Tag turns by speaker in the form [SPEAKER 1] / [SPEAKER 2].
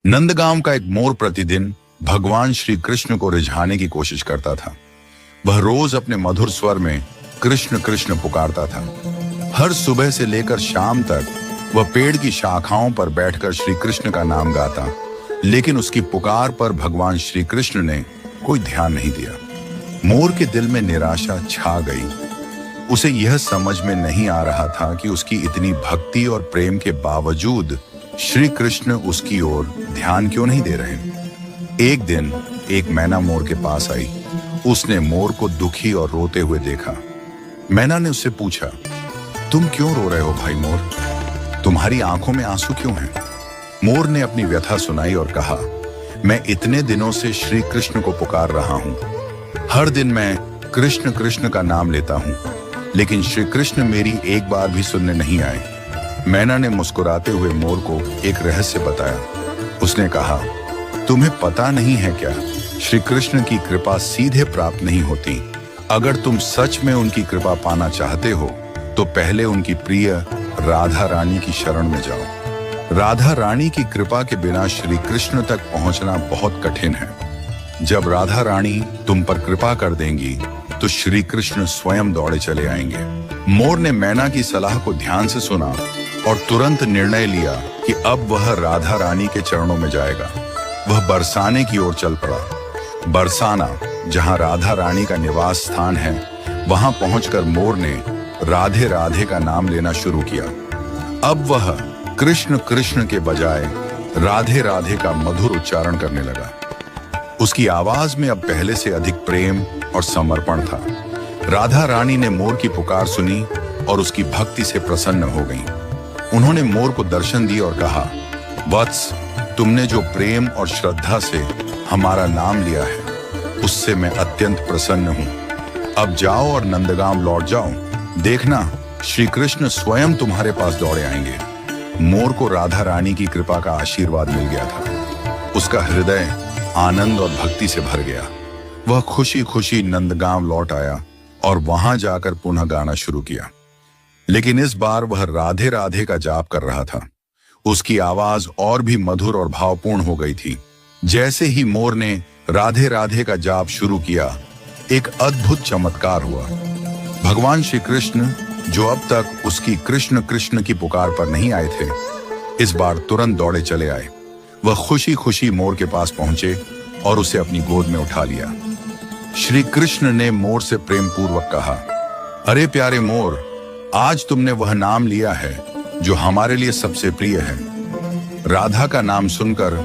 [SPEAKER 1] नंदगांव का एक मोर प्रतिदिन भगवान श्री कृष्ण को रिझाने की कोशिश करता था। वह रोज अपने मधुर स्वर में कृष्ण कृष्ण पुकारता था। हर सुबह से लेकर शाम तक वह पेड़ की शाखाओं पर बैठकर श्री कृष्ण का नाम गाता, लेकिन उसकी पुकार पर भगवान श्री कृष्ण ने कोई ध्यान नहीं दिया। मोर के दिल में निराशा छा गई। उसे यह समझ में नहीं आ रहा था कि उसकी इतनी भक्ति और प्रेम के बावजूद श्री कृष्ण उसकी ओर ध्यान क्यों नहीं दे रहे। एक दिन एक मैना मोर के पास आई। उसने मोर को दुखी और रोते हुए देखा। मैना ने उससे पूछा, तुम क्यों रो रहे हो भाई मोर? तुम्हारी आंखों में आंसू क्यों हैं? मोर ने अपनी व्यथा सुनाई और कहा, मैं इतने दिनों से श्री कृष्ण को पुकार रहा हूं। हर दिन मैं कृष्ण कृष्ण का नाम लेता हूं, लेकिन श्री कृष्ण मेरी एक बार भी सुनने नहीं आए। मैना ने मुस्कुराते हुए मोर को एक रहस्य बताया। उसने कहा, तुम्हें पता नहीं है क्या, श्री कृष्ण की कृपा सीधे प्राप्त नहीं होती। अगर तुम सच में उनकी कृपा पाना चाहते हो तो पहले उनकी प्रिय राधा रानी की शरण में जाओ। राधा रानी की कृपा के बिना श्री कृष्ण तक पहुंचना बहुत कठिन है। जब राधा रानी तुम पर कृपा कर देंगी तो श्री कृष्ण स्वयं दौड़े चले आएंगे। मोर ने मैना की सलाह को ध्यान से सुना और तुरंत निर्णय लिया कि अब वह राधा रानी के चरणों में जाएगा। वह बरसाने की ओर चल पड़ा। बरसाना, जहां राधा रानी का निवास स्थान है, वहां पहुंचकर मोर ने राधे राधे का नाम लेना शुरू किया। अब वह कृष्ण कृष्ण के बजाय राधे राधे का मधुर उच्चारण करने लगा। उसकी आवाज में अब पहले से अधिक प्रेम और समर्पण था। राधा रानी ने मोर की पुकार सुनी और उसकी भक्ति से प्रसन्न हो गईं। उन्होंने मोर को दर्शन दिए और कहा, वत्स, तुमने जो प्रेम और श्रद्धा से हमारा नाम लिया है, उससे मैं अत्यंत प्रसन्न हूं। अब जाओ और नंदगांव लौट जाओ। देखना, श्री कृष्ण स्वयं तुम्हारे पास दौड़े आएंगे। मोर को राधा रानी की कृपा का आशीर्वाद मिल गया था। उसका हृदय आनंद और भक्ति से भर गया। वह खुशी खुशी नंदगांव लौट आया और वहां जाकर पुनः गाना शुरू किया। लेकिन इस बार वह राधे राधे का जाप कर रहा था। उसकी आवाज और भी मधुर और भावपूर्ण हो गई थी। जैसे ही मोर ने राधे राधे का जाप शुरू किया, एक अद्भुत चमत्कार हुआ। भगवान श्री कृष्ण, जो अब तक उसकी कृष्ण कृष्ण की पुकार पर नहीं आए थे, इस बार तुरंत दौड़े चले आए। वह खुशी खुशी मोर के पास पहुंचे और उसे अपनी गोद में उठा लिया। श्री कृष्ण ने मोर से प्रेम पूर्वक कहा, अरे प्यारे मोर, आज तुमने वह नाम लिया है जो हमारे लिए सबसे प्रिय है। राधा का नाम सुनकर